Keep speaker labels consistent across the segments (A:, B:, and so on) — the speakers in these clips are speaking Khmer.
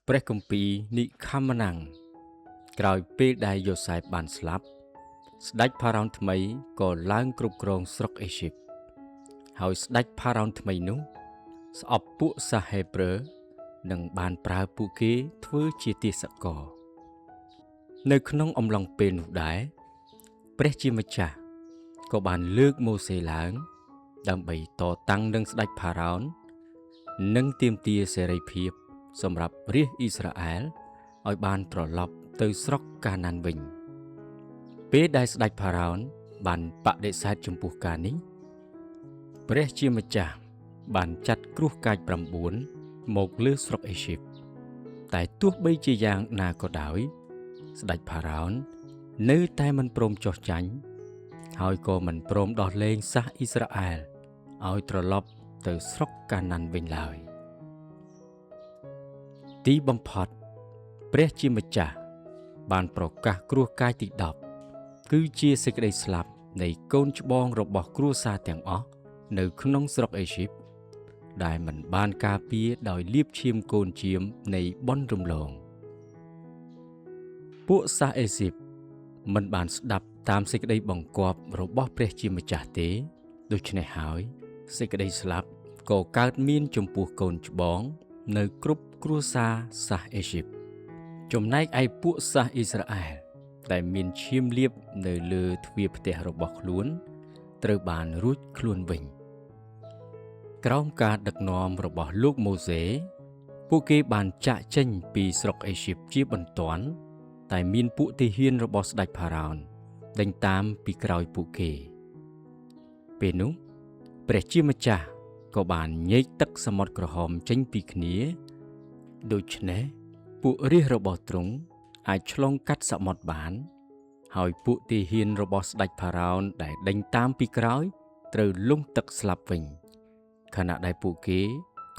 A: ព្រះគម្ពីរនិខមណាំងក្រោយពេលដែលយ៉ូសែបបានស្លាប់ស្ដេចផារ៉ោនថ្មីក៏ឡើងគ្រប់គ្រងស្រុកអេស៊ីបហើយស្ដេចផារ៉ោនថ្មីនោះស្អប់ពួកសាសហេប្រឺនិងបានប្រើពួកគេធ្វើជាទាសករនៅក្នុងអំឡុងពេលនោះដែរព្រះជាម្ចាស់ក៏បានលើកម៉ូសេឡើងដើម្បីតតាំងនឹងស្ដេចផារ៉ោននិងទាមទារសេរីភាពសម្រាប់រាស្ត្រអ៊ីស្រាអែលឲ្យបានត្រឡប់ទៅស្រុកកាណានវិញពេលដែលស្ដេចផារ៉ោនបានបដិសេធចំពោះការនេះព្រះជាម្ចាស់បានចាត់គ្រោះកាច9មកលើស្រុកអេស៊ីបតែទោះបីជាយ៉ាងណាក៏ដោយស្ដេចផារ៉ោននៅតែមិនព្រមចុះចាញ់ហើយក៏មិនព្រមដោះលែងសាសអ៊ីស្រាអែលឲ្យត្រឡប់ទៅស្រុកកាណានវិញឡើយទីបំផុតព្រះជាម្ចាស់បានប្រកាសគ្រោះកាចទី10គឺជាសេចក្តីស្លាប់នៃកូនច្បងរបស់គ្រួសារទាំងអស់នៅក្នុងស្រុកអេស៊ីបដែលមិនបានការពារដោយលាភឈាមកូនជាមនៃបុណ្យរំលងពួកសាសអេស៊ីបមិនបានស្ដាប់តាមសេចក្តីបង្គាប់របស់ព្រះជាម្ចាស់ទេដូច្នេះហើយសេចក្តីស្លាប់ក៏កើតមានចំពោះកូនច្បងនៅគ្រប់គ្រួសារសាសអេស៊ីបចំណែកឯពួកសាសអ៊ីស្រាអែលដែលមានឈាមលាភនៅលើទ្វារផ្ទះរបស់ខ្លួនត្រូវបានរួចខ្លួនវិញក្រោមការដឹកនាំរបស់លោកម៉ូសេពួកគេបានចាកចេញពីស្រុកអេស៊ីបជាបន្ទាន់តែមានពួកទាហានរបស់ស្ដេចផារ៉ោនដេញតាមពីក្រោយពួកគេពេលនោះព្រះជាម្ចាស់ក៏បានញែកទឹកសមុទ្រក្រហមចេញពីគ្នាដូច្នេះពួករាស្ត្ររបស់ទ្រង់អាចឆ្លងកាត់សមុទ្របានហើយពួកទាហានរបស់ស្ដេចផារ៉ោនដែលដេញតាមពីក្រោយត្រូវលង់ទឹកស្លាប់វិញខណៈដែលពួកគេ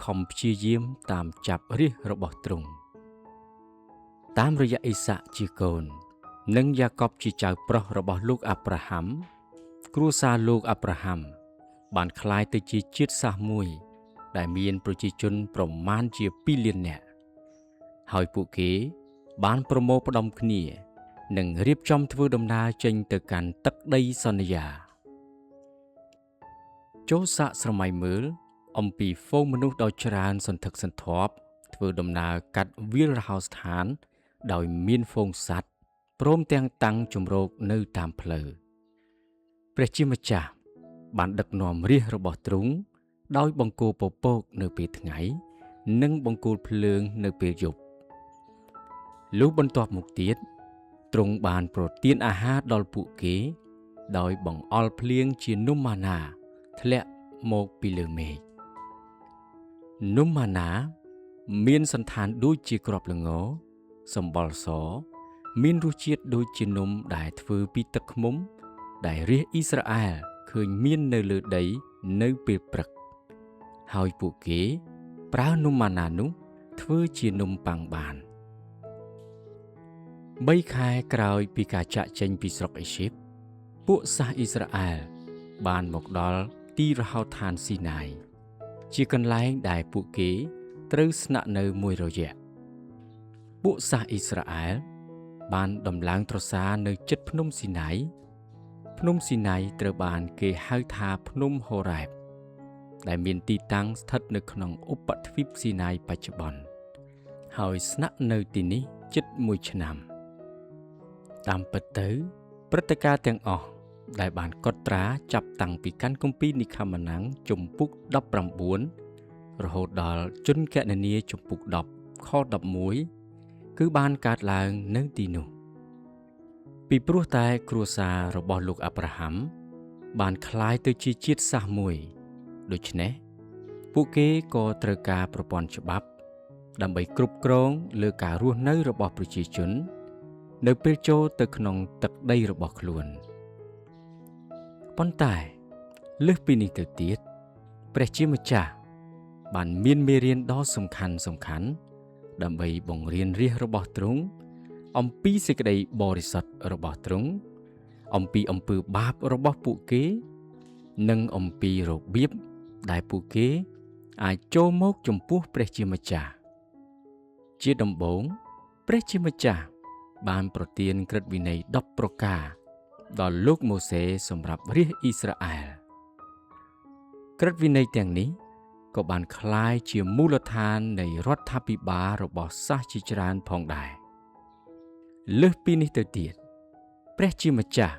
A: ខំព្យាយាមតាមចាប់រាស្ត្ររបស់ទ្រង់តាមរយៈអ៊ីសាក់ជាកូននិងយ៉ាកបជាចៅប្រុសរបស់លោកអាប់រ៉ាហាំគ្រួសារលោកអាប់រ៉ាហាំបានក្លាយទៅជាជាតិសាសន៍មួយដែលមានប្រជាជនប្រមាណជា2លាននាក់ហើយពួកគេបានប្រមូលផ្ដុំគ្នានិងរៀបចំធ្វើដំណើរចេញទៅកាន់ទឹកដីសន្យាចូលសាកស្រមៃមើលអំពីហ្វូងមនុស្សដ៏ច្រើនសន្ធឹកសន្ធាប់ធ្វើដំណើរកាត់វាលរហោស្ថានដោយមានហ្វូងសត្វព្រមទាំងតាំងជម្រកនៅតាមផ្លូវព្រះជាម្ចាស់បានដឹកនាំរាស្ត្ររបស់ទ្រង់ដោយបង្គោលពពកនៅពេលថ្ងៃនិងបង្គោលភ្លើងនៅពេលយប់លុះបន្ទាប់មកទៀតទ្រង់បានប្រទានអាហារដល់ពួកគេដោយបង្អល់ភ្លៀងជានំម៉ាណាធ្លាក់មកពីលើមេឃនំម៉ាណាមានសន្តានដូចជាគ្រាប់ល្ងសម្បុរសមានរសជាតិដូចជានំដែលធ្វើពីទឹកឃ្មុំដែលរាស្ត្រអ៊ីស្រាអែលឃើញមាននៅលើដីនៅពេលព្រឹកហើយពួកគេប្រើនំម៉ាណានោះធ្វើជានំប៉័ងបាន3ខែក្រោយពីការចាកចេញពីស្រុកអេស៊ីបពួកសាសអ៊ីស្រាអែលបានមកដល់ទីរហោឋានស៊ីណាយជាកន្លែងដែលពួកគេត្រូវស្នាក់នៅមួយរយៈពួកសាសអ៊ីស្រាអែលបានដំឡើងត្រសានៅជិតភ្នំស៊ីណាយភ្នំស៊ីណាយត្រូវបានគេហៅថាភ្នំហូរ៉ែបដែលមានទីតាំងស្ថិតនៅក្នុងឧបទ្វីបស៊ីណាយបច្ចុប្បន្នហើយស្នាក់នៅទីនេះជិត1ឆ្នាំតាមពិតទៅព្រឹត្តិការណ៍ទាំងអស់ដែលបានកត់ត្រាចាប់តាំងពីកាន់គម្ពីរនិខមណាំងជំពូក19រហូតដល់ជនគណនាជំពូក10ខ11គឺបានកើតឡើងនៅទីនោះពីព្រោះតែគ្រួសាររបស់លោកអាប់រ៉ាហាំបានคล้ายទៅជាជាតិសាសន៍មួយដូច្នេះពួកគេក៏ត្រូវការប្រព័ន្ធច្បាប់ដើម្បីគ្រប់គ្រងលើការរស់នៅរបស់ប្រជាជននៅពេលចូលទៅក្នុងទឹកដីរបស់ខ្លួនប៉ុន្តែលើសពីនេះទៅទៀតព្រះជាម្ចាស់បានមានមេរៀនដ៏សំខាន់ដើម្បីបង្រៀនរាស្ត្ររបស់ទ្រង់អំពីសេចក្តីបរិសុទ្ធរបស់ទ្រង់អំពីអំពើបាបរបស់ពួកគេនិងអំពីរបៀបដែលពួកគេអាចចូលមកចំពោះព្រះជាម្ចាស់ ជ ជាដំបូងព្រះជាម្ចាស់បានប្រទានក្រឹតវិន័យ10ប្រការដល់លោកម៉ូសេសម្រាប់រាស្ត្រអ៊ីស្រាអែលក្រឹតវិន័យទាំងនេះក៏បានคล้ายជាមូលដ្ឋាននៃរដ្ឋាភិបាលរបស់សាសជាច្រើនផងដែរលើសពីនេះទៅទៀតព្រះជាម្ចាស់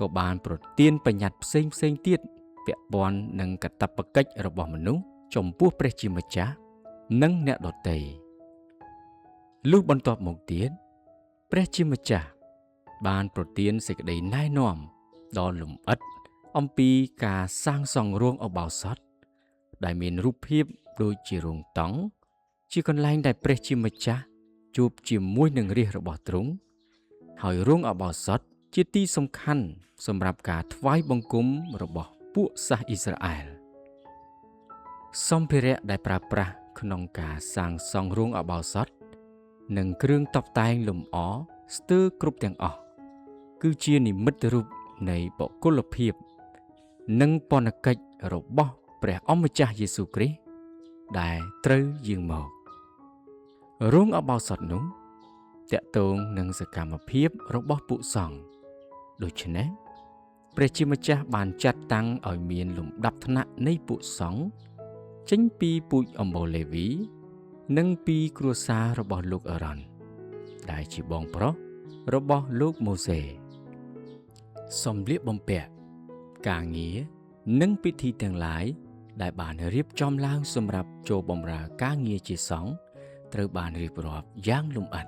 A: ក៏បានប្រទានបញ្ញត្តិផ្សេងទៀតពាក់ព័ន្ធនឹងកាតព្វកិច្ចរបស់មនុស្សចំពោះព្រះជាម្ចាស់និងអ្នកដទៃលុះបន្ទាប់មកទៀតព្រះជាម្ចាស់បានប្រទានសេចក្តីណែនាំដ៏លម្អិតអំពីការសាងសង់រោងឧបោសថដែលមានរូបភាពដូចជារោងតង់ជាកន្លែងដែលព្រះជាម្ចាស់ជួបជាមួយនឹងរាស្ត្ររបស់ទ្រង់ហើយរោងឧបោសថជាទីសំខាន់សម្រាប់ការថ្វាយបង្គំរបស់ពួកសាសអ៊ីស្រាអែលសម្ភារៈដែលប្រើប្រាស់ក្នុងការសាងសង់រោងឧបោសថនិងគ្រឿងតុបតែងលម្អស្ទើរគ្រប់ទាំងអស់គឺជានិមិត្តរូបនៃបុគ្គលភាពនិងពន្ធកិច្ចរបស់ព្រះអម្ចាស់យេស៊ូវគ្រីស្ទដែលត្រូវយាងមករោងឧបោសថនោះតាក់ទងនឹងសកម្មភាពរបស់ពួកសង្ឃដូច្នេះព្រះជាម្ចាស់បានចាត់តាំងឲ្យមានលំដាប់ថ្នាក់នៃពួកសង្ឃចេញពីពូជអម្បូរលេវីនិងពីគ្រួសាររបស់លោកអារ៉ុនដែលជាបងប្រុសរបស់លោកម៉ូសេសម្លៀកបំពាក់ការងារនិងពិធីទាំងឡាយដែលបានរៀបចំឡើងសម្រាប់ចូលបម្រើការងារជាសង្ឃត្រូវបានរៀបរាប់យ៉ាងលម្អិត